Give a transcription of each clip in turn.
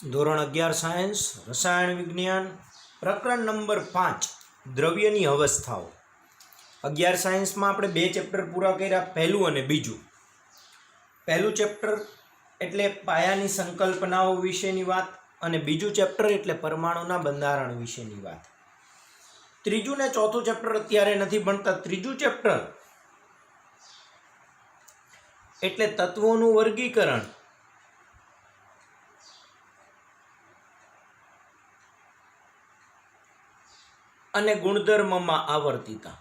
ધોરણ 11 સાયન્સ રસાયણ વિજ્ઞાન પ્રકરણ નંબર 5 દ્રવ્યની અવસ્થાઓ. 11 સાયન્સમાં આપણે બે ચેપ્ટર પૂરા કર્યા, પહેલું અને બીજું. પહેલું ચેપ્ટર એટલે પાયાની સંકલ્પનાઓ વિશેની વાત અને બીજું ચેપ્ટર એટલે પરમાણુના બંધારણ વિશેની વાત. ત્રીજું ને ચોથું ચેપ્ટર અત્યારે નથી ભણતા. ત્રીજું ચેપ્ટર એટલે તત્વોનું વર્ગીકરણ અને ગુણધર્મમાં આવર્તિતા.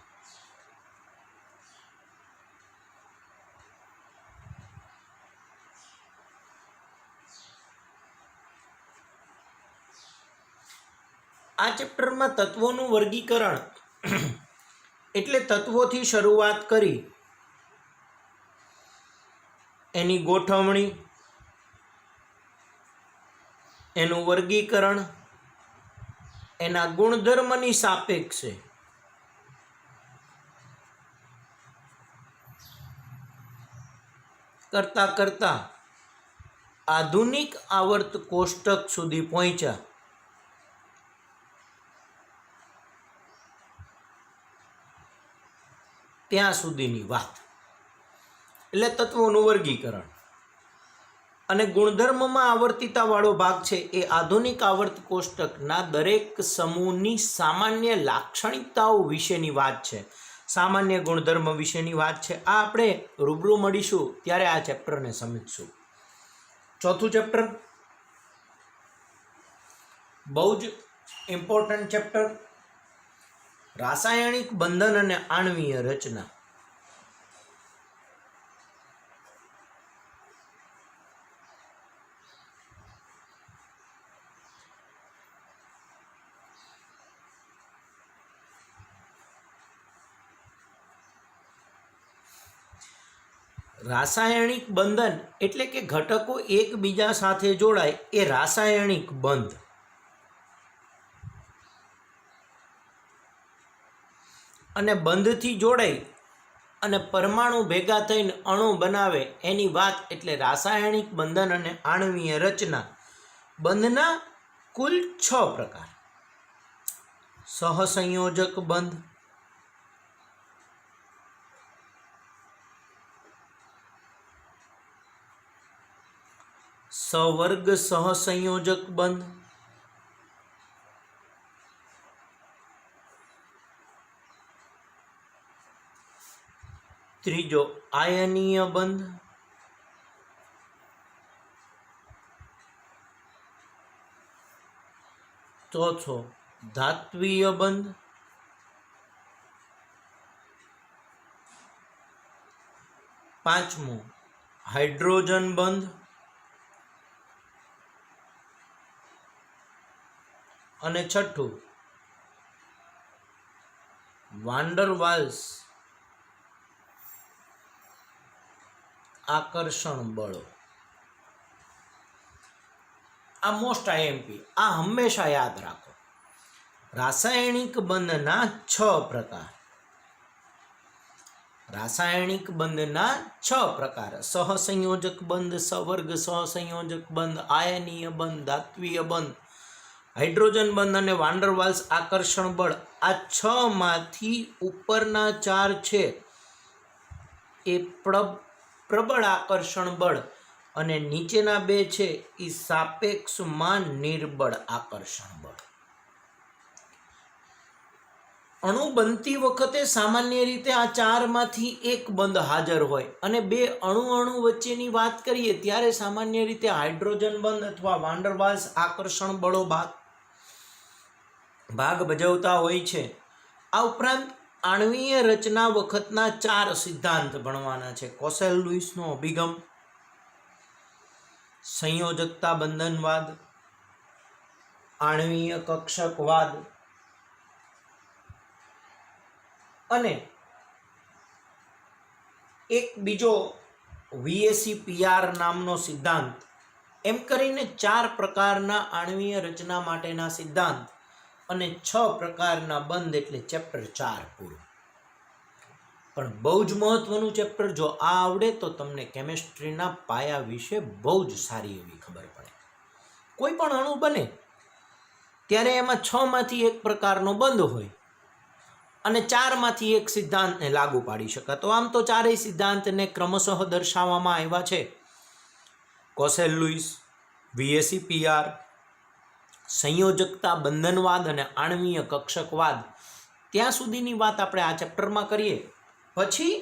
આ ચેપ્ટરમાં તત્વોનું વર્ગીકરણ એટલે તત્વોથી શરૂઆત કરી એની ગોઠવણી, એનું વર્ગીકરણ, એના ગુણધર્મની સાપેક્ષે કરતા કરતા આધુનિક આવર્ત કોષ્ટક સુધી પહોંચ્યા. ત્યાં સુધીની વાત એટલે તત્વોનું વર્ગીકરણ. અને ગુણધર્મમાં આવર્તિતાવાળો ભાગ છે એ આધુનિક આવર્ત કોષ્ટકના દરેક સમૂહની સામાન્ય લાક્ષણિકતાઓ વિશેની વાત છે, સામાન્ય ગુણધર્મ વિશેની વાત છે. આ આપણે રૂબરૂ મળીશું ત્યારે આ ચેપ્ટરને સમજીશું. ચોથું ચેપ્ટર બહુ જ ઇમ્પોર્ટન્ટ ચેપ્ટર, રાસાયણિક બંધન અને આણ્વીય રચના. રાસાયણિક બંધન એટલે કે ઘટકો એકબીજા સાથે જોડાય એ રાસાયણિક બંધ. અને બંધથી જોડાઈ અને પરમાણુ ભેગા થઈને અણુ બનાવે એની વાત એટલે રાસાયણિક બંધન અને આણ્વીય રચના. બંધના કુલ 6 પ્રકાર: સહસંયોજક બંધ, સવર્ગ સહસંયોજક બંધ, ત્રીજો આયનીય બંધ, ચોથો ધાત્વીય બંધ, પાંચમો હાઇડ્રોજન બંધ અને છઠ્ઠું વાન્ડર વાલ્સ આકર્ષણ બળો. આ મોસ્ટ આઈએમપી, આ હંમેશા યાદ રાખો. રાસાયણિક બંધના 6 પ્રકાર. રાસાયણિક બંધના 6 પ્રકાર: સહસંયોજક બંધ, સવર્ગ સહસંયોજક બંધ, આયનીય બંધ, ધાત્વીય બંધ, હાઇડ્રોજન બંધ અને વાન્ડર વાલ્સ આકર્ષણ બળ. આ 6 માંથી ઉપરના 4 છે એ પ્રબળ આકર્ષણ બળ અને નીચેના 2 છે એ સાપેક્ષમાં નિર્બળ આકર્ષણ બળ. અણુ બનતી વખતે સામાન્ય રીતે આ 4 માંથી એક બંધ હાજર હોય અને 2 અણુ વચ્ચેની વાત કરીએ ત્યારે સામાન્ય રીતે હાઇડ્રોજન બંધ અથવા વાન્ડર વાલ્સ આકર્ષણ બળો ભાગ ભજવતા હોય છે. આ ઉપરાંત આણ્વીય રચના વખતના 4 સિદ્ધાંત ભણવાના છે: કોસેલ લુઈસનો અભિગમ, સંયોજકતા બંધનવાદ, આણ્વીય કક્ષકવાદ અને એક બીજો VACPR નામનો સિદ્ધાંત. એમ કરીને 4 પ્રકારના આણ્વીય રચના માટેના સિદ્ધાંત અને 6 પ્રકારના બંધ એટલે ચેપ્ટર 4 પૂરું. પણ બહુ જ મહત્વનું ચેપ્ટર. જો આ આવડે તો તમને કેમેસ્ટ્રીના પાયા વિશે બહુ જ સારી એવી ખબર પડે. કોઈ પણ અણુ બને ત્યારે એમાં 6 માંથી એક પ્રકારનો બંધ હોય અને 4 માંથી એક સિદ્ધાંતને લાગુ પાડી શકાતો. આમ તો ચારેય સિદ્ધાંતને ક્રમશઃ દર્શાવવામાં આવ્યા છે. કોસેલ લુઈસ, VSEPR, સંયોજકતા બંધનવાદ અને આણ્વીય કક્ષકવાદ. ત્યાં સુધીની વાત આપણે આ ચેપ્ટરમાં કરીએ. પછી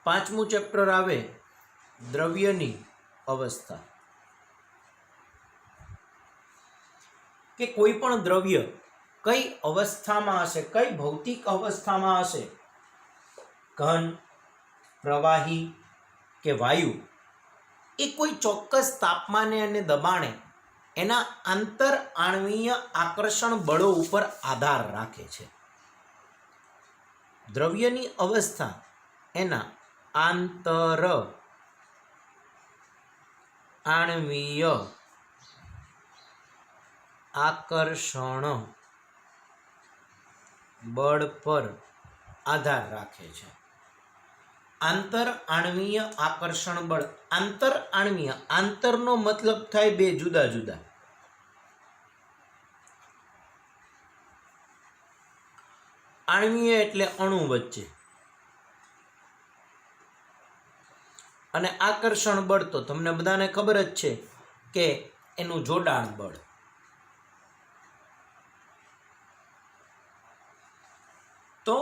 5મું ચેપ્ટર આવે દ્રવ્યની અવસ્થા, કે કોઈ પણ દ્રવ્ય કઈ અવસ્થામાં હશે, કઈ ભૌતિક અવસ્થામાં હશે, ઘન, પ્રવાહી કે વાયુ, એ કોઈ ચોક્કસ તાપમાને અને દબાણે એના આંતર આણ્વીય આકર્ષણ બળો ઉપર આધાર રાખે છે. દ્રવ્યની અવસ્થા એના આંતર આણ્વીય આકર્ષણ બળ પર આધાર રાખે છે. આંતર આણ્વીય આકર્ષણ બળ. આંતર આણ્વીય, આંતરનો મતલબ થાય બે જુદા જુદા, આણ્વીય એટલે અણુ વચ્ચે, અને આકર્ષણ બળ તો તમને બધાને ખબર જ છે કે એનું જોડાણ બળ. તો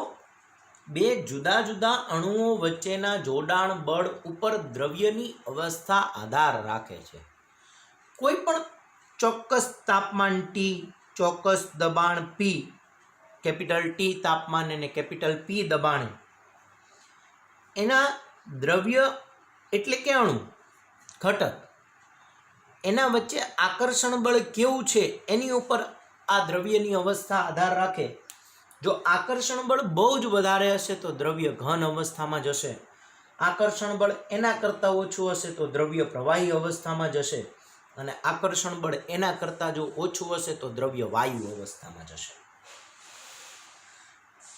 બે જુદા જુદા અણુઓ વચ્ચેના જોડાણ બળ ઉપર દ્રવ્યની અવસ્થા આધાર રાખે છે. કોઈ પણ ચોક્કસ તાપમાન T, ચોક્કસ દબાણ P, કેપિટલ T તાપમાન અને કેપિટલ P દબાણે એના દ્રવ્ય એટલે કે અણુ, ઘટક, એના વચ્ચે આકર્ષણ બળ કેવું છે એની ઉપર આ દ્રવ્યની અવસ્થા આધાર રાખે. જો આકર્ષણ બળ બહુ જ વધારે હશે તો દ્રવ્ય ઘન અવસ્થામાં જશે. આકર્ષણ બળ એના કરતાં ઓછું હશે તો દ્રવ્ય પ્રવાહી અવસ્થામાં જશે. અને આકર્ષણ બળ એના કરતાં જો ઓછું હશે તો દ્રવ્ય વાયુ અવસ્થામાં જશે.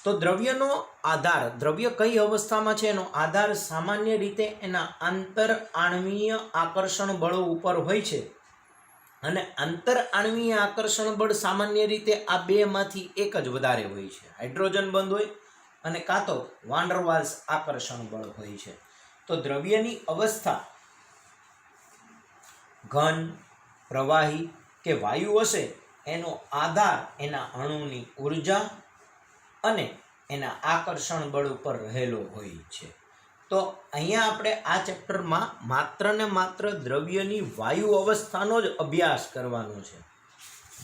તો દ્રવ્યનો આધાર, દ્રવ્ય કઈ અવસ્થામાં છે એનો આધાર સામાન્ય રીતે એના આંતર આણ્વીય આકર્ષણ બળો ઉપર હોય છે. અને આંતર આણ્વીય આકર્ષણ બળ સામાન્ય રીતે આ બેમાંથી એક જ વધારે હોય છે. હાઇડ્રોજન બંધ હોય અને કાં તો વાન ડર વાલ્સ આકર્ષણ બળ હોય છે. તો દ્રવ્યની અવસ્થા ઘન, પ્રવાહી કે વાયુ હશે એનો આધાર એના અણુની ઉર્જા અને એના આકર્ષણ બળ ઉપર રહેલો હોય છે. તો અહીંયા આપણે આ ચેપ્ટરમાં માત્ર ને માત્ર દ્રવ્યની વાયુ અવસ્થાનો જ અભ્યાસ કરવાનો છે.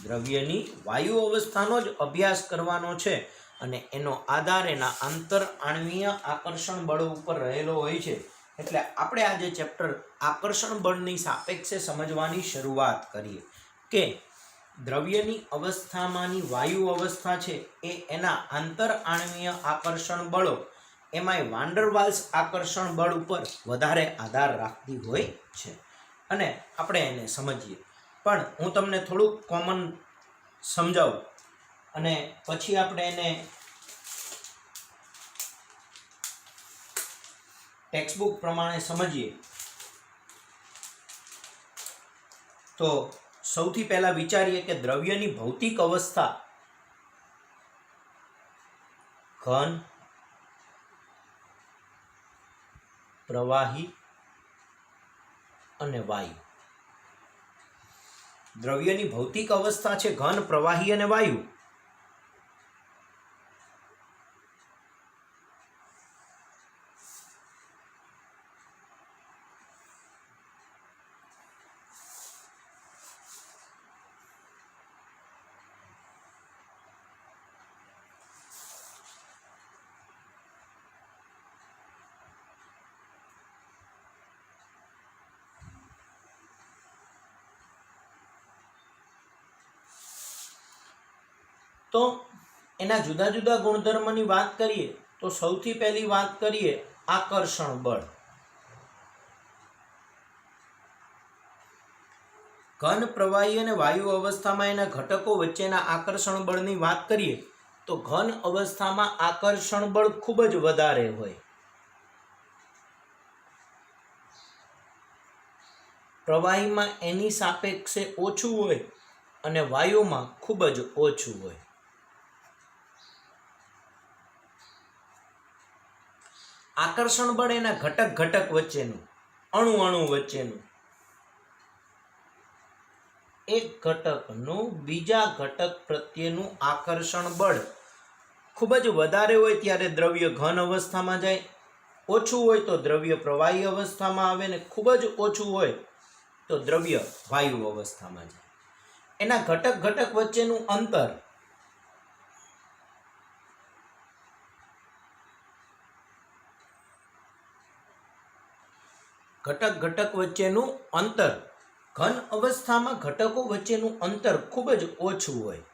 દ્રવ્યની વાયુ અવસ્થાનો જ અભ્યાસ કરવાનો છે અને એનો આધાર એના આંતર આણ્વીય આકર્ષણ બળ ઉપર રહેલો હોય છે. એટલે આપણે આજે ચેપ્ટર આકર્ષણ બળની સાપેક્ષે સમજવાની શરૂઆત કરીએ કે દ્રવ્યની અવસ્થામાંની વાયુ અવસ્થા છે એ એના આંતર આણ્વીય આકર્ષણ બળો, એમાંય વાન ડર વાલ્સ આકર્ષણ બળ ઉપર વધારે આધાર રાખતી હોય છે. અને આપણે એને સમજીએ. પણ હું તમને થોડુંક કોમન સમજાવું અને પછી આપણે એને ટેક્સ્ટબુક પ્રમાણે સમજીએ. તો સૌથી પહેલા વિચારીએ કે દ્રવ્યની ભૌતિક અવસ્થા ઘન, પ્રવાહી અને વાયુ. દ્રવ્યની ભૌતિક અવસ્થા છે ઘન, પ્રવાહી અને વાયુ. તો એના જુદા જુદા ગુણધર્મની વાત કરીએ તો સૌથી પહેલી વાત કરીએ આકર્ષણ બળ. ઘન, પ્રવાહી અને વાયુ અવસ્થામાં એના ઘટકો વચ્ચેના આકર્ષણ બળની વાત કરીએ તો ઘન અવસ્થામાં આકર્ષણ બળ ખૂબ જ વધારે હોય. પ્રવાહીમાં એની સાપેક્ષે ઓછું હોય અને વાયુમાં ખૂબ જ ઓછું હોય. આકર્ષણ બળ એના ઘટક વચ્ચેનું, અણુ વચ્ચેનું, એક ઘટકનું બીજા ઘટક પ્રત્યેનું આકર્ષણ બળ ખૂબ જ વધારે હોય ત્યારે દ્રવ્ય ઘન અવસ્થામાં જાય, ઓછું હોય તો દ્રવ્ય પ્રવાહી અવસ્થામાં આવે ને ખૂબ જ ઓછું હોય તો દ્રવ્ય વાયુ અવસ્થામાં જાય. એના ઘટક વચ્ચેનું અંતર ઘટક વચ્ચેનું અંતર ઘન અવસ્થામાં ઘટકો વચ્ચેનું અંતર ખૂબ જ ઓછું હોય.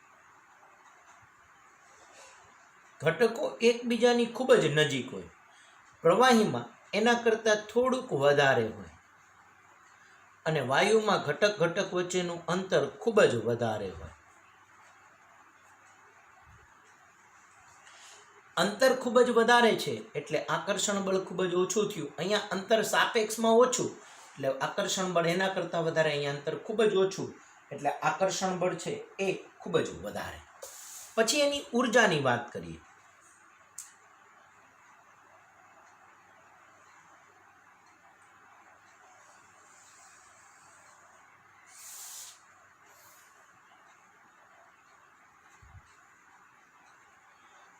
ઘટકો એકબીજાની ખૂબ જ નજીક હોય. પ્રવાહીમાં એના કરતાં થોડુંક વધારે હોય અને વાયુમાં ઘટક વચ્ચેનું અંતર ખૂબ જ વધારે હોય. અંતર ખૂબ જ વધારે છે એટલે આકર્ષણ બળ ખૂબ જ ઓછું થયું. અહીંયા અંતર સાપેક્ષમાં ઓછું એટલે આકર્ષણ બળ એના કરતાં વધારે. અહીંયા અંતર ખૂબ જ ઓછું એટલે આકર્ષણ બળ છે એ ખૂબ જ વધારે. પછી એની ઉર્જાની વાત કરીએ.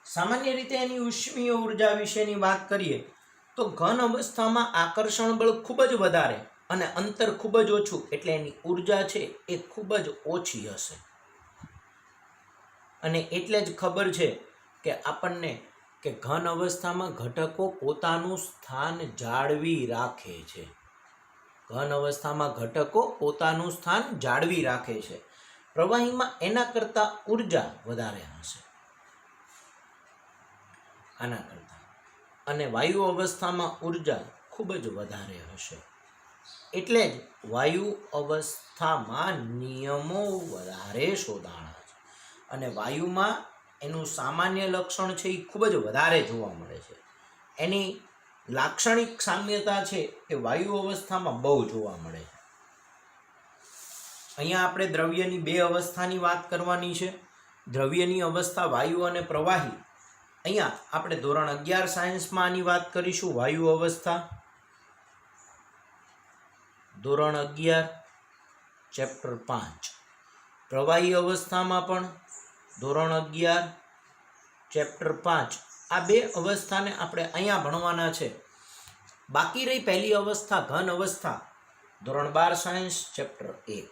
સામાન્ય રીતે એની ઉષ્મીય ઉર્જા વિશેની વાત કરીએ તો ઘન અવસ્થામાં આકર્ષણ બળ ખૂબ જ વધારે અને અંતર ખૂબ જ ઓછું એટલે એની ઉર્જા છે એ ખૂબ જ ઓછી હશે. અને એટલે જ ખબર છે કે આપણને કે ઘન અવસ્થામાં ઘટકો પોતાનું સ્થાન જાળવી રાખે છે. ઘન અવસ્થામાં ઘટકો પોતાનું સ્થાન જાળવી રાખે છે. પ્રવાહીમાં એના કરતાં ઉર્જા વધારે હશે આના કરતાં, અને વાયુ અવસ્થામાં ઉર્જા ખૂબ જ વધારે હશે. એટલે જ વાયુ અવસ્થામાં નિયમો વધારે શોધાણા છે અને વાયુમાં એનું સામાન્ય લક્ષણ છે એ ખૂબ જ વધારે જોવા મળે છે. એની લાક્ષણિક સામ્યતા છે એ વાયુ અવસ્થામાં બહુ જોવા મળે છે. અહીંયા આપણે દ્રવ્યની બે અવસ્થાની વાત કરવાની છે. દ્રવ્યની અવસ્થા વાયુ અને પ્રવાહી. અહીંયા આપણે ધોરણ 11 સાયન્સમાં આની વાત કરીશું. વાયુ અવસ્થા ધોરણ 11 ચેપ્ટર 5. પ્રવાહી અવસ્થામાં પણ ધોરણ 11 ચેપ્ટર 5. આ બે અવસ્થાને આપણે અહીંયા ભણવાના છે. બાકી રહી પહેલી અવસ્થા ઘન અવસ્થા ધોરણ 12 સાયન્સ ચેપ્ટર 1.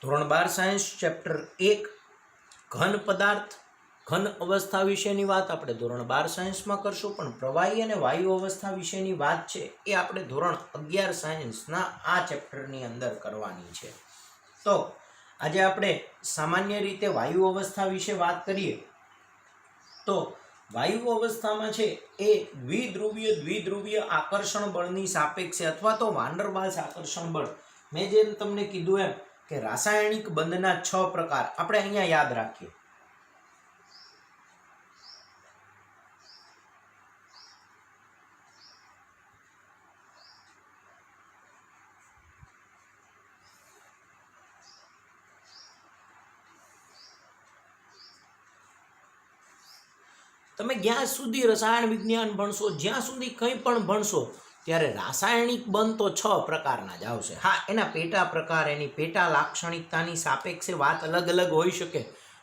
ધોરણ 12 સાયન્સ ચેપ્ટર 1 ઘન પદાર્થ ઘન અવસ્થા વિશેની વાત આપણે ધોરણ 12 સાયન્સમાં કરશું, પણ પ્રવાહી અને વાયુ અવસ્થા વિશેની વાત છે એ આપણે ધોરણ 11 સાયન્સના આ ચેપ્ટરની અંદર કરવાની છે. તો આજે આપણે સામાન્ય રીતે વાયુ અવસ્થા વિશે વાત કરીએ તો વાયુ અવસ્થામાં છે એ દ્વિધ્રુવીય આકર્ષણ બળની સાપેક્ષે અથવા તો વાન ડર વાલ્સ આકર્ષણ બળ. મેં જેમ તમને કીધું એમ કે રાસાયણિક બંધના 6 પ્રકાર આપણે અહીંયા યાદ રાખીએ. તમે જ્યાં સુધી રસાયણ વિજ્ઞાન ભણશો, જ્યાં સુધી કંઈ પણ ભણશો, ત્યારે રાસાયણિક બંધ તો 6 પ્રકારના જ આવશે. હા, એના પેટા પ્રકાર, એની પેટા લાક્ષણિકતાની સાપેક્ષે વાત અલગ હોઈ શકે,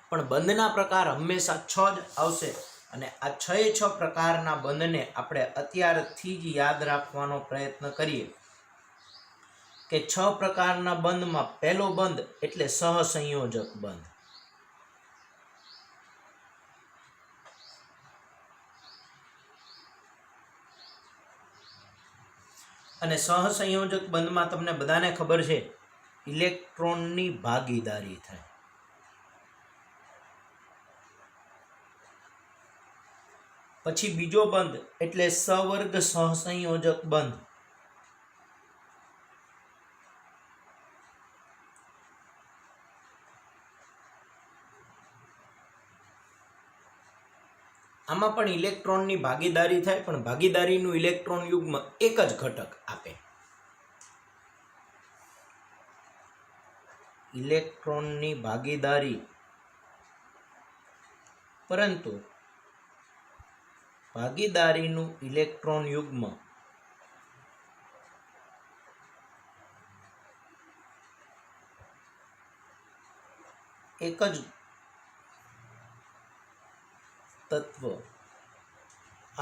પણ બંધના પ્રકાર હંમેશા 6 જ આવશે. અને આ 6 પ્રકારના બંધને આપણે અત્યારથી જ યાદ રાખવાનો પ્રયત્ન કરીએ કે 6 પ્રકારના બંધમાં પહેલો બંધ એટલે સહસંયોજક બંધ. અને સહસંયોજક બંધમાં તમને બધાને ખબર છે ઇલેક્ટ્રોનની ભાગીદારી થાય. પછી બીજો બંધ એટલે સવર્ગ સહસંયોજક બંધ. આમાં પણ ઇલેક્ટ્રોનની ભાગીદારી થાય, પણ ભાગીદારીનું ઇલેક્ટ્રોન યુગ્મ એક જ ઘટક આપે. ઇલેક્ટ્રોનની ભાગીદારી, પરંતુ ભાગીદારીનું ઇલેક્ટ્રોન યુગ્મ એક જ તત્વ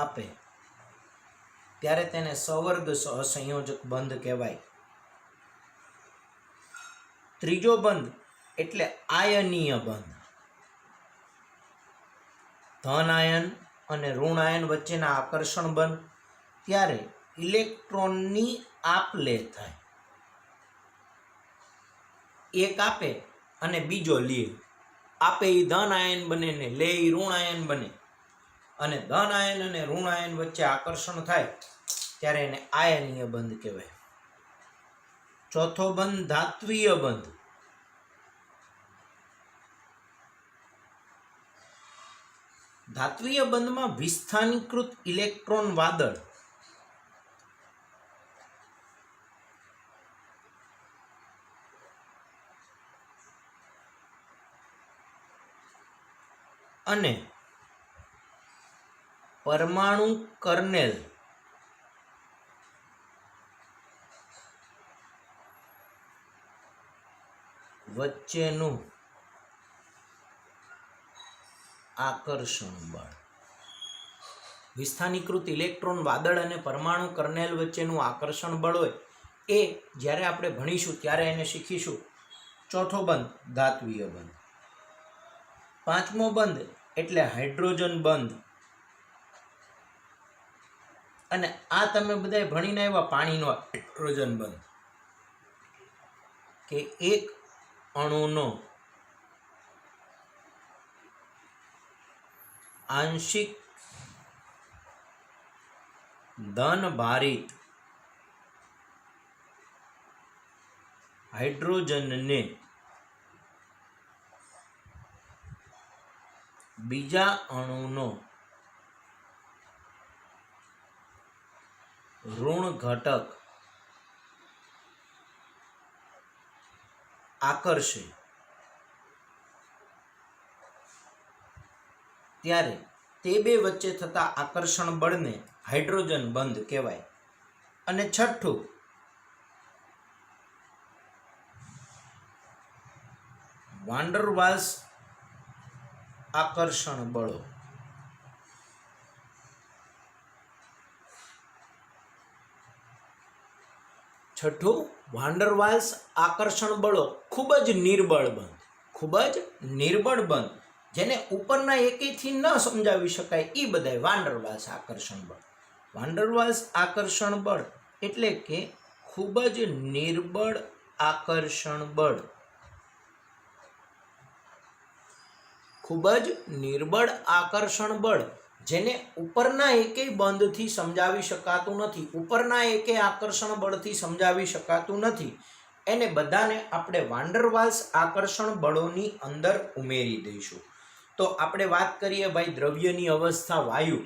આપે ત્યારે તેને સવર્ગ સહસંયોજક બંધ કહેવાય. ત્રીજો બંધ એટલે આયનીય બંધ. ધન આયન અને ઋણ આયન વચ્ચેના આકર્ષણ બંધ, ત્યારે ઇલેક્ટ્રોનની આપ લે થાય. એક આપે અને બીજો લે. આપે એ ધન આયન બને ને લે એ ઋણ આયન બને, અને ધન આયન અને ઋણ આયન વચ્ચે આકર્ષણ થાય ત્યારે એને આયનીય બંધ કહેવાય. ચોથો બંધ ધાત્વીય બંધ. ધાત્વીય બંધમાં વિસ્થાનીકૃત ઇલેક્ટ્રોન વાદળ અને પરમાણુ કર્નેલ વચ્ચેનું આકર્ષણ બળ. વિસ્થાનીકૃત ઇલેક્ટ્રોન વાદળ અને પરમાણુ કર્નેલ વચ્ચેનું આકર્ષણ બળ હોય એ જ્યારે આપણે ભણીશું ત્યારે એને શીખીશું. ચોથો બંધ ધાત્વીય બંધ. પાંચમો બંધ એટલે હાઇડ્રોજન બંધ. અને આ તમે બધા ભણીને આવ્યા પાણીનો હાઇડ્રોજન બંધ, કે એક અણુનો આંશિક ધન ભારિત હાઇડ્રોજનને બીજા અણુનો ઋણ ઘટક આકર્ષે ત્યારે તે બે વચ્ચે થતા આકર્ષણ બળને હાઇડ્રોજન બંધ કહેવાય. અને છઠ્ઠું વાન ડર વાલ્સ આકર્ષણ બળો. છઠ્ઠું વાન ડર વાલ્સ આકર્ષણ બળો ખૂબ જ નિર્બળ બંધ. ખૂબ જ નિર્બળ બંધ, જેને ઉપરના એકેયથી ન સમજાવી શકાય એ બધાય વાન ડર વાલ્સ આકર્ષણ બળ. વાન ડર વાલ્સ આકર્ષણ બળ એટલે કે ખૂબ જ નિર્બળ આકર્ષણ બળ. ખૂબ જ નિર્બળ આકર્ષણ બળ જેને ઉપરના એકેય બંધથી સમજાવી શકાતું નથી, ઉપરના એકેય આકર્ષણ બળથી સમજાવી શકાતું નથી, એને બધાને આપણે વાન ડર વાલ્સ આકર્ષણ બળોની અંદર ઉમેરી દઈશું. તો આપણે વાત કરીએ ભાઈ દ્રવ્યની અવસ્થા વાયુ,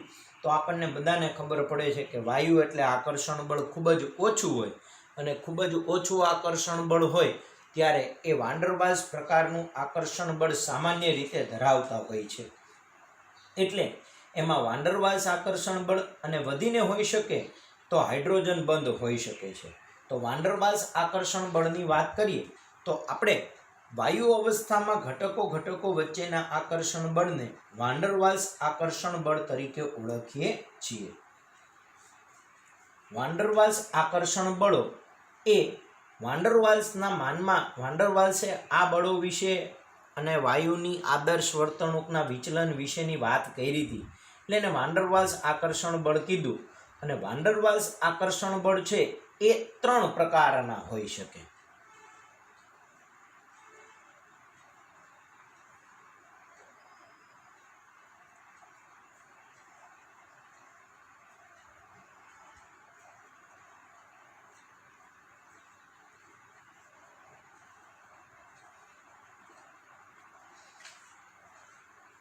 તો આપણને બધાને ખબર પડે છે કે વાયુ એટલે આકર્ષણ બળ ખૂબ જ ઓછું હોય, અને ખૂબ જ ઓછું આકર્ષણ બળ હોય ત્યારે એ વાન ડર વાલ્સ પ્રકારનું આકર્ષણ બળ સામાન્ય રીતે ધરાવતા હોય છે. એટલે એમાં વાન ડર વાલ્સ આકર્ષણ બળ અને વધીને હોઈ શકે તો હાઇડ્રોજન બંધ હોઈ શકે છે. તો વાન ડર વાલ્સ આકર્ષણ બળની વાત કરીએ તો આપણે વાયુ અવસ્થામાં ઘટકો વચ્ચેના આકર્ષણ બળને વાન ડર વાલ્સ આકર્ષણ બળ તરીકે ઓળખીએ છીએ. વાન ડર વાલ્સ આકર્ષણ બળો એ વાન ડર વાલ્સના માનમાં વાન ડર વાલ્સે આ બળો વિશે અને વાયુની આદર્શ વર્તણૂકના વિચલન વિશેની વાત કરી હતી, એટલે એને વાન ડર વાલ્સ આકર્ષણ બળ કીધું. અને વાન ડર વાલ્સ આકર્ષણ બળ છે એ 3 પ્રકારના હોઈ શકે.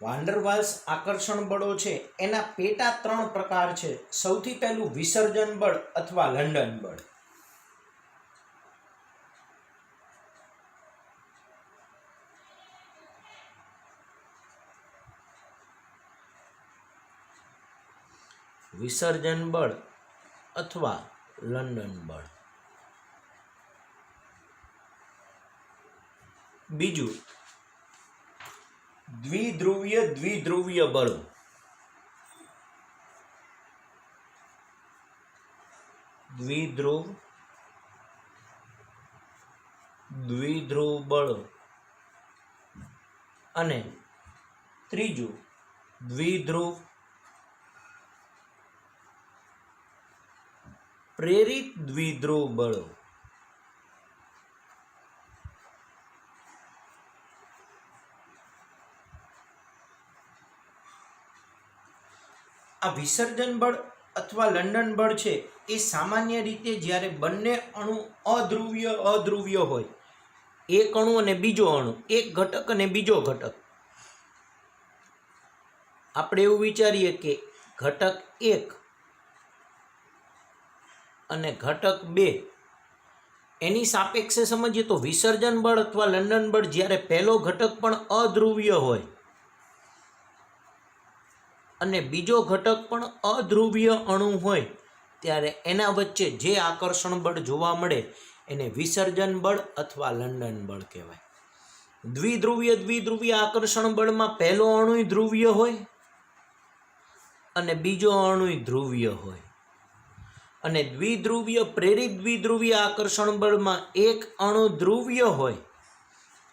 વાન્ડરવાલ્સ આકર્ષણ બળો છે એના પેટા 3 પ્રકાર છે. સૌથી પહેલું વિસર્જન બળ અથવા લંડન બળ. વિસર્જન બળ અથવા લંડન બળ. બીજું દ્વિધ્રુવીય બળો. દ્વિધ્રુવ બળો. અને ત્રીજું પ્રેરિત દ્વિધ્રુવ બળો. આ વિસર્જન બળ અથવા લંડન બળ છે એ સામાન્ય રીતે જ્યારે બંને અણુ અધ્રુવીય હોય, એક અણુ અને બીજો અણુ, એક ઘટક અને બીજો ઘટક, આપણે એવું વિચારીએ કે ઘટક 1 અને ઘટક 2 એની સાપેક્ષે સમજીએ તો વિસર્જન બળ અથવા લંડન બળ જ્યારે પહેલો ઘટક પણ અધ્રુવીય હોય અને બીજો ઘટક પણ અધ્રુવીય અણુ હોય ત્યારે એના વચ્ચે જે આકર્ષણ બળ જોવા મળે એને વિસર્જન બળ અથવા લંડન બળ કહેવાય. દ્વિધ્રુવીય આકર્ષણ બળમાં પહેલો અણુ ધ્રુવીય હોય અને બીજો અણુ ધ્રુવીય હોય. અને પ્રેરિત દ્વિધ્રુવીય આકર્ષણ બળમાં એક અણુ ધ્રુવીય હોય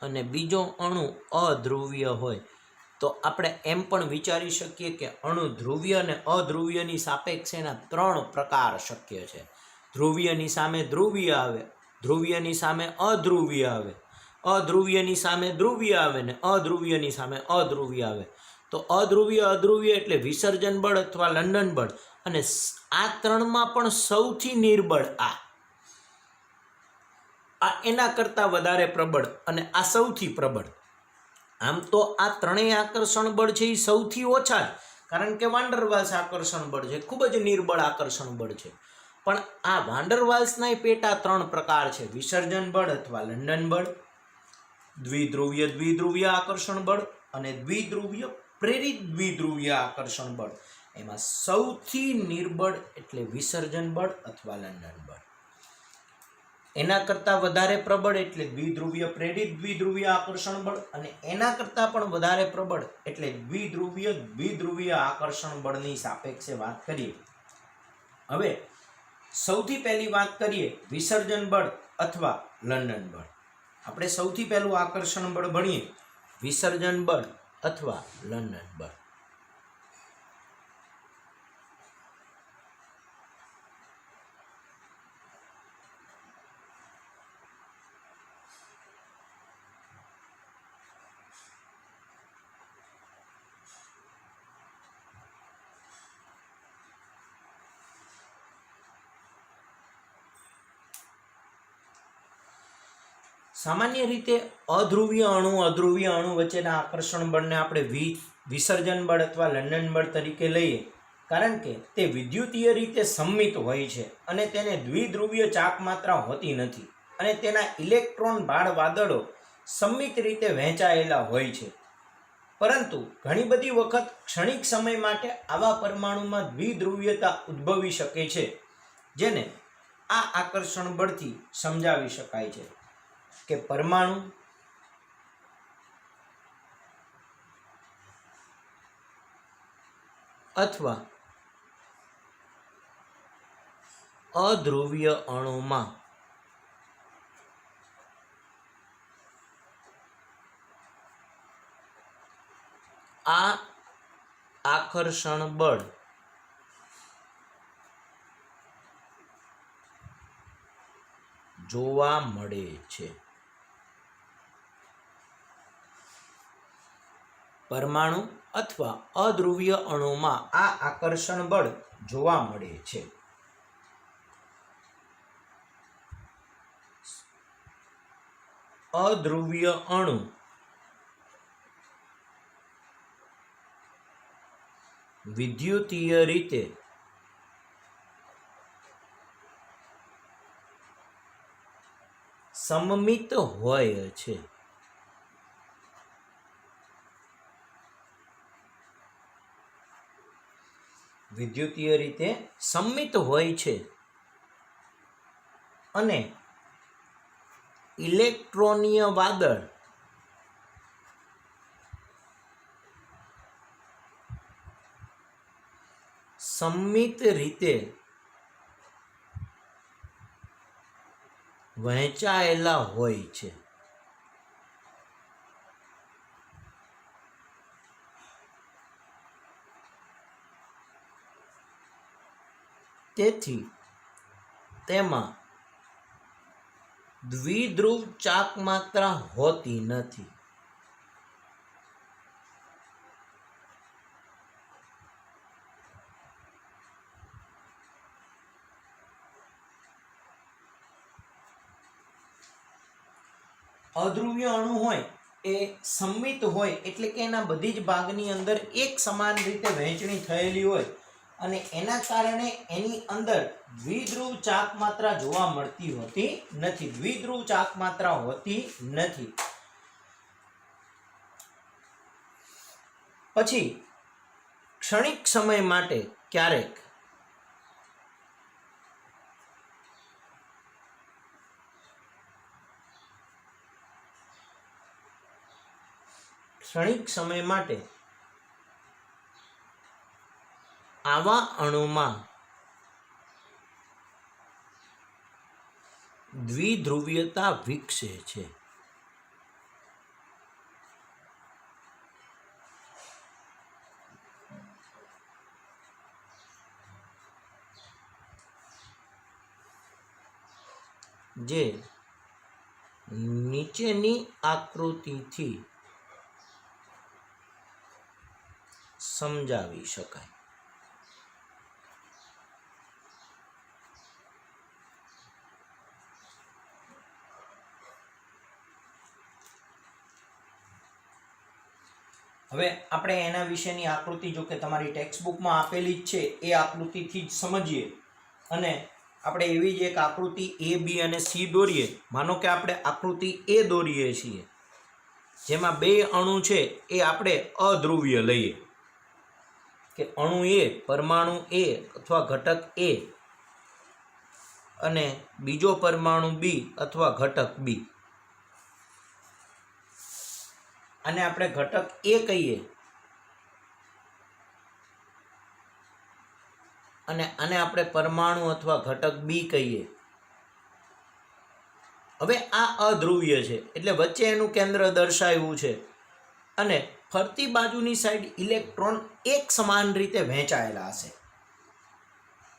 અને બીજો અણુ અધ્રુવીય હોય. તો આપણે એમ પણ વિચારી શકીએ કે અણુ ધ્રુવીય અને અધ્રુવીયની સાપેક્ષેના 3 પ્રકાર શક્ય છે. ધ્રુવીયની સામે ધ્રુવીય આવે, ધ્રુવીયની સામે અધ્રુવીય આવે, અધ્રુવીયની સામે ધ્રુવીય આવે ને અધ્રુવીયની સામે અધ્રુવીય આવે. તો અધ્રુવીય એટલે વિસર્જન બળ અથવા લંડન બળ. અને આ 3માં પણ સૌથી નિર્બળ આ એના કરતાં વધારે પ્રબળ અને આ સૌથી પ્રબળ. આમ તો આ ત્રણેય આકર્ષણ બળ છે એ સૌથી ઓછા જ, કારણ કે વાન્ડરવાલ્સ આકર્ષણ બળ છે ખૂબ જ નિર્બળ આકર્ષણ બળ છે. પણ આ વાન્ડરવાલ્સના પેટા 3 પ્રકાર છે: વિસર્જન બળ અથવા લંડન બળ, દ્વિધ્રુવીય આકર્ષણ બળ અને પ્રેરિત દ્વિધ્રુવીય આકર્ષણ બળ. એમાં સૌથી નિર્બળ એટલે વિસર્જન બળ અથવા લંડન બળ. એના કરતાં વધારે પ્રબળ એટલે પ્રેરિત દ્વિધ્રુવીય આકર્ષણ બળ અને એના કરતાં પણ વધારે પ્રબળ એટલે દ્વિધ્રુવીય આકર્ષણ બળની સાપેક્ષે વાત કરીએ. હવે સૌથી પહેલી વાત કરીએ વિસર્જન બળ અથવા લંડન બળ. આપણે સૌથી પહેલું આકર્ષણ બળ ભણીએ વિસર્જન બળ અથવા લંડન બળ. સામાન્ય રીતે અધ્રુવીય અણુ વચ્ચેના આકર્ષણ બળને આપણે વિસર્જન બળ અથવા લંડન બળ તરીકે લઈએ, કારણ કે તે વિદ્યુતીય રીતે સંમિત હોય છે અને તેને દ્વિધ્રુવીય ચાક માત્રા હોતી નથી અને તેના ઇલેક્ટ્રોન ભાર વાદળો સંમિત રીતે વહેંચાયેલા હોય છે. પરંતુ ઘણી બધી વખત ક્ષણિક સમય માટે આવા પરમાણુમાં દ્વિધ્રુવીયતા ઉદ્ભવી શકે છે, જેને આ આકર્ષણ બળથી સમજાવી શકાય છે કે પરમાણુ અથવા અધ્રુવીય અણુમાં આ આકર્ષણ બળ જોવા મળે છે. પરમાણુ અથવા અધ્રુવીય અણુમાં આ આકર્ષણ બળ જોવા મળે છે. અધ્રુવીય અણુ વિદ્યુતીય રીતે સમમિત હોય છે. વિદ્યુતીય રીતે સમમિત હોય છે અને ઇલેક્ટ્રોનીય વાદળ સમમિત રીતે વહેંચાયેલા હોય છે. તેથી તેમાં દ્વિધ્રુવ ચાકમાત્રા હોતી નથી. અધ્રુવીય અણુ હોય એ સમમિત હોય એટલે કે એના બધી જ ભાગની અંદર એક સમાન રીતે વહેંચણી થયેલી હોય અને એના કારણે એની અંદર દ્વિધ્રુવ ચાકમાત્રા જોવા મળતી હોતી નથી. દ્વિધ્રુવ ચાકમાત્રા હોતી નથી. પછી ક્ષણિક સમય માટે ક્યારેક આવા અણુમાં દ્વિધ્રુવીયતા વિકસે છે. જે નીચેની આકૃતિથી સમજાવી શકાય. હવે આપણે એના વિશેની આકૃતિ જો કે તમારી ટેક્સ્ટ બુકમાં આપેલી જ છે એ આકૃતિથી જ સમજીએ અને આપણે એવી જ એક આકૃતિ એ બી અને સી દોરીએ. માનો કે આપણે આકૃતિ એ દોરીએ છીએ જેમાં બે અણુ છે એ આપણે અધ્રુવીય લઈએ કે અણુ એ પરમાણુ એ અથવા ઘટક એ અને બીજો પરમાણુ બી અથવા ઘટક બી. અને આપણે ઘટક એ કહીએ અને આને આપણે પરમાણુ અથવા ઘટક બી કહીએ. હવે આ અધ્રુવીય છે એટલે વચ્ચે એનું કેન્દ્ર દર્શાવ્યું છે અને ફરતી બાજુની સાઈડ ઇલેક્ટ્રોન એક સમાન રીતે વહેંચાયેલા હશે.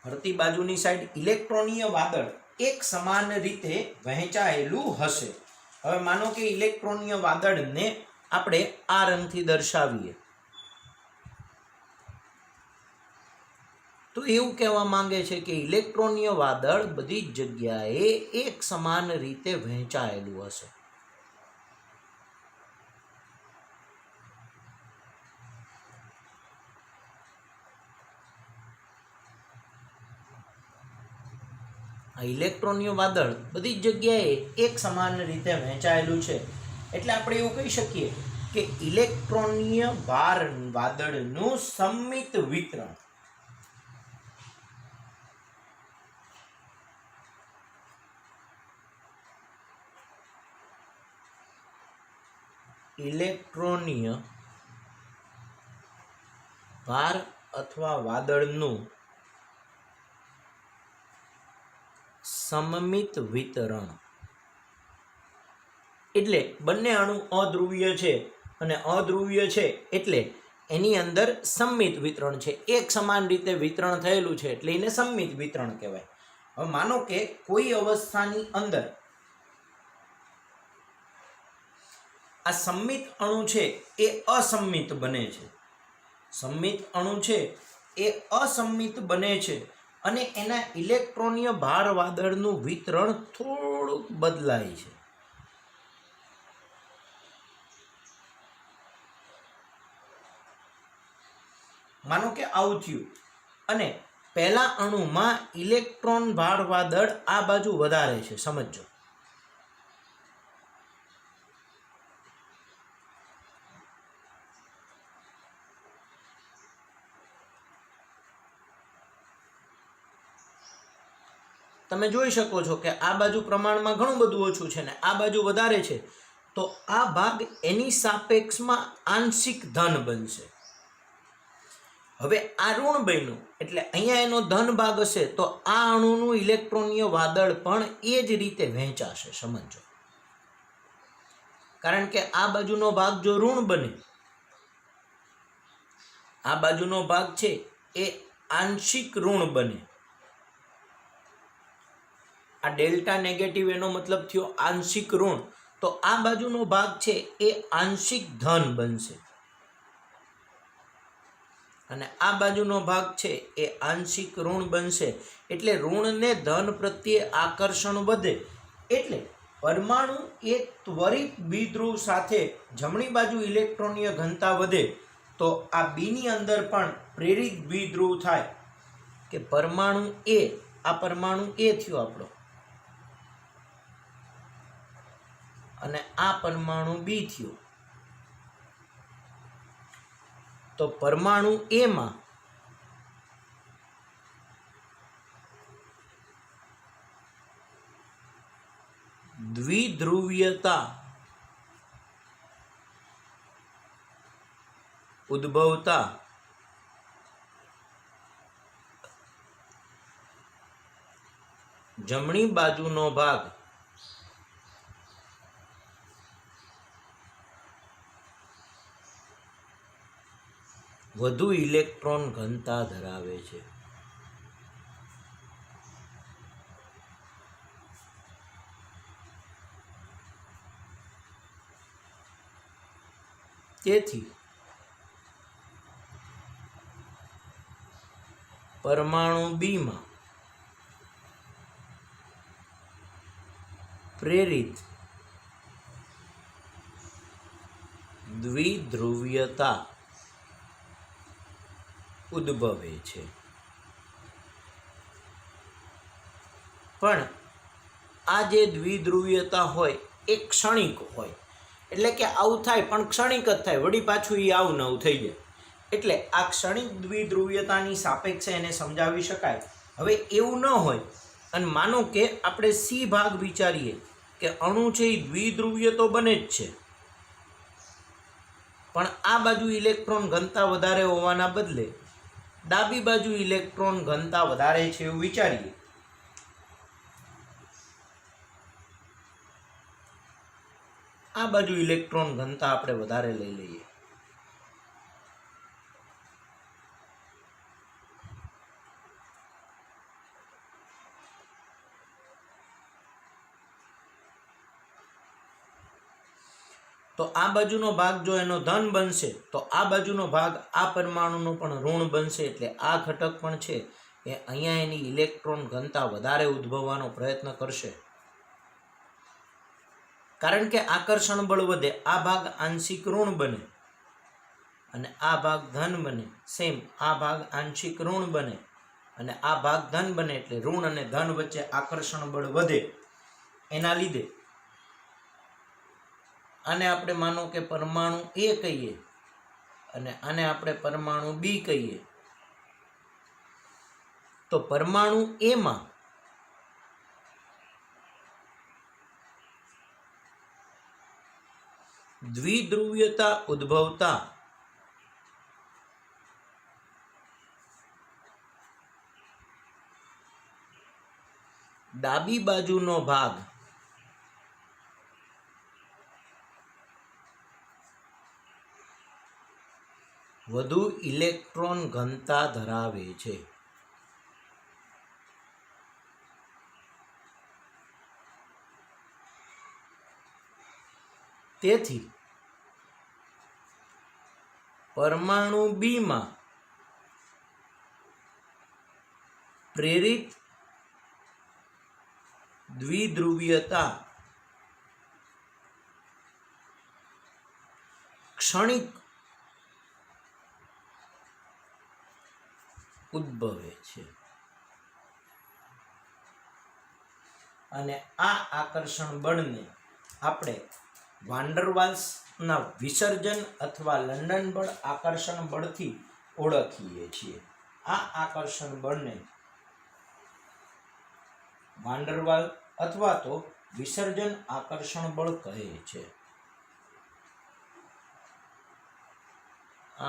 ફરતી બાજુની સાઈડ ઇલેક્ટ્રોનીય વાદળ એક સમાન રીતે વહેંચાયેલું હશે. હવે માનો કે ઇલેક્ટ્રોનીય વાદળને આપણે આ રંગથી દર્શાવીએ તો એવું કહેવા માંગે છે કે ઇલેક્ટ્રોનીય વાદળ બધી જ જગ્યાએ એક સમાન રીતે વહેંચાયેલું હશે. આ ઇલેક્ટ્રોનીય વાદળ બધી જ જગ્યાએ એક સમાન રીતે વહેંચાયેલું છે એટલે આપણે એવું કહી શકીએ કે ઇલેક્ટ્રોનીય ભાર વાદળનું સમમિત વિતરણ ઇલેક્ટ્રોનીય ભાર અથવા વાદળનું સમમિત વિતરણ એટલે બંને અણુ અધ્રુવીય છે અને અધ્રુવીય છે એટલે એની અંદર સમમિત વિતરણ છે. એક સમાન રીતે વિતરણ થયેલું છે એટલે એને સમમિત વિતરણ કહેવાય. હવે માનો કે કોઈ અવસ્થાની અંદર આ સમમિત અણુ છે એ અસમમિત બને છે. સમમિત અણુ છે એ અસમમિત બને છે અને એના ઇલેક્ટ્રોનીય ભાર વાદળનું વિતરણ થોડુંક બદલાય છે. માનો કે આવું થયું અને પહેલા અણુમાં ઇલેક્ટ્રોન વાળવા દળ આ બાજુ વધારે છે, સમજો. તમે જોઈ શકો છો કે આ બાજુ પ્રમાણમાં ઘણું બધું ઓછું છે ને આ બાજુ વધારે છે, તો આ ભાગ એની સાપેક્ષમાં આંશિક ધન બનશે. હવે આ ઋણ બન્યું એટલે અહીંયા એનો ધન ભાગ હશે, તો આ અણુનું ઇલેક્ટ્રોનીય વાદળ પણ એ જ રીતે વહેંચાશે, સમજો. કારણ કે આ બાજુનો ભાગ જો ઋણ બને, આ બાજુનો ભાગ છે એ આંશિક ઋણ બને. આ ડેલ્ટા નેગેટિવ એનો મતલબ થયો આંશિક ઋણ, તો આ બાજુનો ભાગ છે એ આંશિક ધન બનશે અને આ બાજુનો ભાગ છે એ આંશિક ઋણ બનશે. એટલે ઋણને ધન પ્રત્યે આકર્ષણ વધે એટલે પરમાણુ એ ત્વરિત દ્વિધ્રુવ સાથે જમણી બાજુ ઇલેક્ટ્રોનીય ઘનતા વધે, તો આ બીની અંદર પણ પ્રેરિત દ્વિધ્રુવ થાય કે પરમાણુ એ, આ પરમાણુ એ થયો આપણો અને આ પરમાણુ બી થયો. તો પરમાણુ એ માં દ્વિધ્રુવીયતા ઉદ્ભવતા જમણી બાજુનો ભાગ વધુ ઇલેક્ટ્રોન ઘનતા ધરાવે છે. તેથી પરમાણુ બી માં પ્રેરિત દ્વિધ્રુવીયતા ઉદ્ભવે છે. પણ આ જે દ્વિધ્રુવીયતા હોય એ ક્ષણિક હોય, એટલે કે આવું થાય પણ ક્ષણિક જ થાય, વળી પાછું એ આવું નવું થઈ જાય. એટલે આ ક્ષણિક દ્વિધ્રુવીયતાની સાપેક્ષે એને સમજાવી શકાય. હવે એવું ન હોય અને માનો કે આપણે સી ભાગ વિચારીએ કે અણુ છે એ દ્વિધ્રુવીય તો બને જ છે, પણ આ બાજુ ઇલેક્ટ્રોન ઘનતા વધારે હોવાના બદલે ડાબી બાજુ ઇલેક્ટ્રોન ઘનતા વધારે છે એવું વિચારીએ. આ બાજુ ઇલેક્ટ્રોન ઘનતા આપણે વધારે લઈ લઈએ. તો આ બાજુનો ભાગ જો એનો ધન બનશે તો આ બાજુનો ભાગ આ પરમાણુનો પણ ઋણ બનશે. એટલે આ ઘટક પણ છે એ અહીંયા એની ઇલેક્ટ્રોન ઘનતા વધારે ઉદ્ભવવાનો પ્રયત્ન કરશે. કારણ કે આકર્ષણ બળ વધે, આ ભાગ આંશિક ઋણ બને અને આ ભાગ ધન બને. સેમ આ ભાગ આંશિક ઋણ બને અને આ ભાગ ધન બને, એટલે ઋણ અને ધન વચ્ચે આકર્ષણ બળ વધે. એના લીધે આને આપણે માનો કે પરમાણુ એ કહીએ અને આને આપણે પરમાણુ બી કહીએ. તો પરમાણુ એ માં દ્વિધ્રુવીયતા ઉદ્ભવતા ડાબી બાજુનો ભાગ વધુ ઇલેક્ટ્રોન ઘનતા ધરાવે છે. તેથી પરમાણુ બી માં પ્રેરિત દ્વિધ્રુવીયતા ક્ષણિક ઉદ્ભવે છે અને આ આકર્ષણ બળને આપણે વાન્ડરવાલ્સના વિસર્જન અથવા લંડન બળ આકર્ષણ બળથી ઓળખીએ છીએ. આ આકર્ષણ બળને વાન્ડરવાલ અથવા તો વિસર્જન આકર્ષણ બળ કહે છે.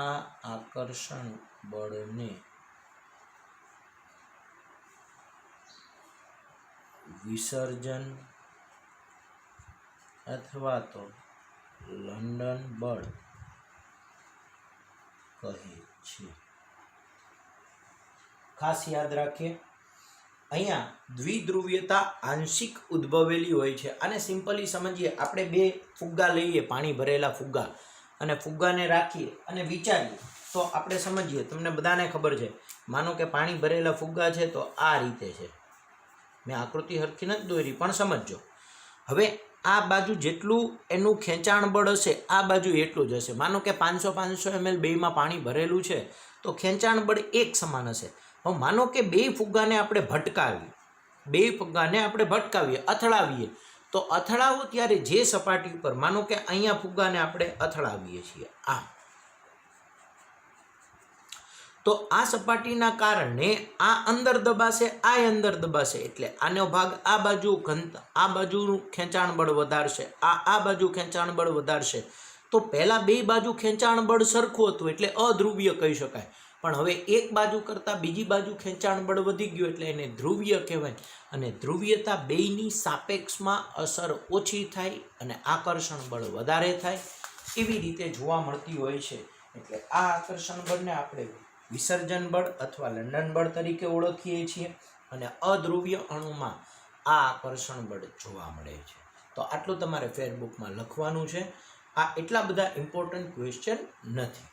આ આકર્ષણ બળને વિસર્જન અથવા તો લંડન બળ કહે છે. ખાસ યાદ રાખીએ, અહીંયા દ્વિધ્રુવીયતા આંશિક ઉદ્ભવેલી હોય છે. આને સિમ્પલી સમજીએ, આપણે બે ફુગ્ગા લઈએ, પાણી ભરેલા ફુગ્ગા, અને ફુગ્ગાને રાખીએ અને વિચારીએ તો આપણે સમજીએ. તમને બધાને ખબર છે, માનો કે પાણી ભરેલા ફુગ્ગા છે તો આ રીતે છે. મેં આકૃતિ હરખી નથી દોરી પણ સમજો. હવે આ બાજુ જેટલું એનું ખેંચાણ બળ હશે આ બાજુ એટલું જ હશે. માનો કે 500 ml બેમાં પાણી ભરેલું છે તો ખેંચાણ બળ એક સમાન હશે. હવે માનો કે બે ફુગ્ગાને આપણે ભટકાવીએ, અથડાવીએ, તો અથડાવો ત્યારે જે સપાટી ઉપર, માનો કે અહીંયા ફુગ્ગાને આપણે અથડાવીએ છીએ તો આ સપાટીના કારણે આ અંદર દબાશે, આ અંદર દબાશે, એટલે આનો ભાગ આ બાજુનું ખેંચાણ બળ વધારશે, આ બાજુ ખેંચાણ બળ વધારશે. તો પહેલાં બે બાજુ ખેંચાણ બળ સરખું હતું એટલે અધ્રુવીય કહી શકાય. પણ હવે એક બાજુ કરતાં બીજી બાજુ ખેંચાણ બળ વધી ગયું એટલે એને ધ્રુવીય કહેવાય. અને ધ્રુવીયતા બેયની સાપેક્ષમાં અસર ઓછી થાય અને આકર્ષણ બળ વધારે થાય, એવી રીતે જોવા મળતી હોય છે. એટલે આ આકર્ષણ બળને આપણે વિસર્જન બળ અથવા લંડન બળ તરીકે ઓળખીએ છીએ અને અધ્રુવીય અણુમાં આ આકર્ષણ બળ જોવા મળે છે. તો આટલું તમારે ફેરબુકમાં લખવાનું છે. આ એટલા બધા ઇમ્પોર્ટન્ટ ક્વેશ્ચન નથી.